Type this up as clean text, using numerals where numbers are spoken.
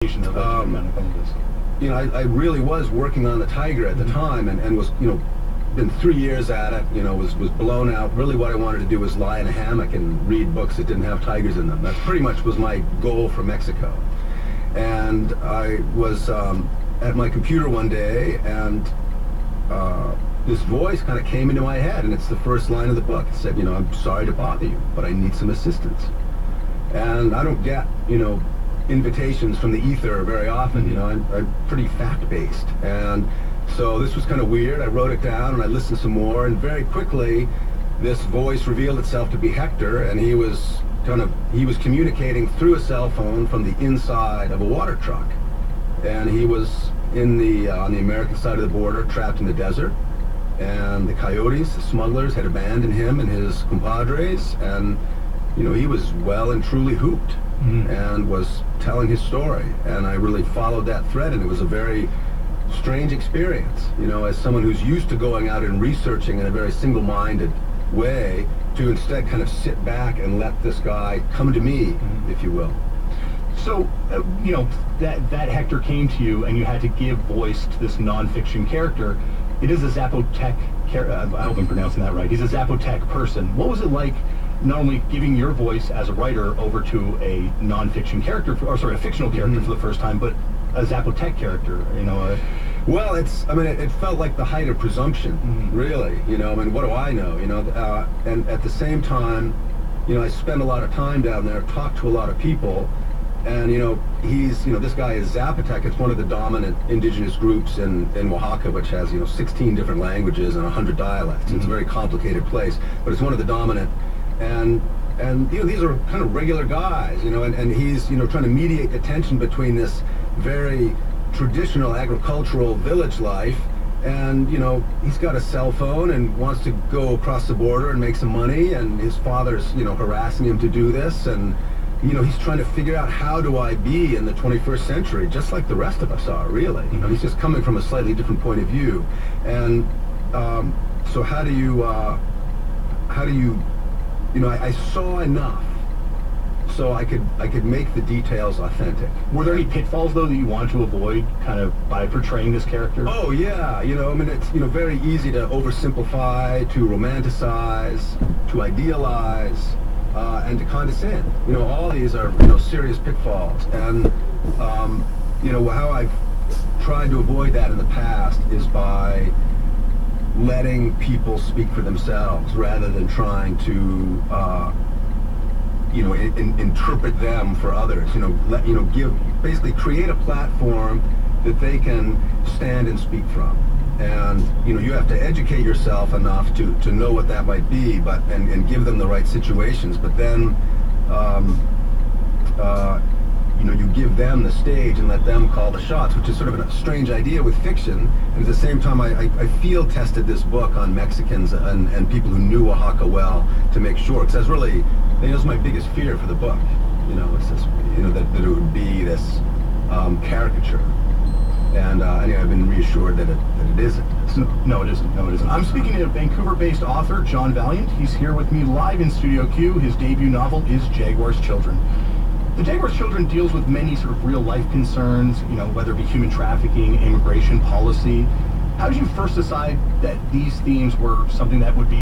Of this. You know, I really was working on the Tiger at the time, and was, you know, been 3 years at it, you know, was blown out. Really what I wanted to do was lie in a hammock and read books that didn't have tigers in them. That pretty much was my goal for Mexico. And I was at my computer one day, and this voice kind of came into my head, and it's the first line of the book. It said, you know, I'm sorry to bother you, but I need some assistance. And I don't get, you know, invitations from the ether very often. You know, I'm pretty fact-based, and so this was kind of weird. I wrote it down and I listened some more, and very quickly this voice revealed itself to be Hector, and he was communicating through a cell phone from the inside of a water truck, and he was in the on the American side of the border, trapped in the desert, and the coyotes, the smugglers, had abandoned him and his compadres, and you know, he was well and truly hooped. And was telling his story, and I really followed that thread, and it was a very strange experience, you know, as someone who's used to going out and researching in a very single-minded way, to instead kind of sit back and let this guy come to me, if you will. So, you know, that Hector came to you, and you had to give voice to this nonfiction character. It is a Zapotec I hope I'm pronouncing that right. He's a Zapotec person. What was it like, not only giving your voice as a writer over to a non-fiction character, or sorry, a fictional character for the first time, but a Zapotec character, you know? Well, I mean, it felt like the height of presumption, really. You know, I mean, what do I know, you know? And at the same time, you know, I spend a lot of time down there, talk to a lot of people, and, you know, this guy is Zapotec. It's one of the dominant indigenous groups in Oaxaca, which has, you know, 16 different languages and 100 dialects. It's a very complicated place, but it's one of the dominant. And you know, these are kind of regular guys, you know, and he's, you know, trying to mediate the tension between this very traditional agricultural village life, and, you know, he's got a cell phone and wants to go across the border and make some money, and his father's, you know, harassing him to do this, and, you know, he's trying to figure out, how do I be in the 21st century, just like the rest of us are, really. You know, he's just coming from a slightly different point of view. And so how do you, you know, I saw enough so I could make the details authentic. Were there any pitfalls, though, that you wanted to avoid, kind of, by portraying this character? Oh, yeah. You know, I mean, it's, you know, very easy to oversimplify, to romanticize, to idealize, and to condescend. You know, all these are, you know, serious pitfalls. And, you know, how I've tried to avoid that in the past is by letting people speak for themselves, rather than trying to, you know, interpret them for others. You know, basically create a platform that they can stand and speak from. And, you know, you have to educate yourself enough to know what that might be, and give them the right situations. But then, you know, you give them the stage and let them call the shots, which is sort of a strange idea with fiction. And at the same time, I field tested this book on Mexicans and people who knew Oaxaca well, to make sure, because that's really, you know, that's my biggest fear for the book. You know, it's this, you know, that it would be this caricature. And anyway, I've been reassured that it isn't. So. No, it isn't. No, it isn't. I'm speaking to Vancouver-based author John Vaillant. He's here with me live in Studio Q. His debut novel is Jaguar's Children. The Jaguar's Children deals with many sort of real-life concerns, you know, whether it be human trafficking, immigration policy. How did you first decide that these themes were something that would be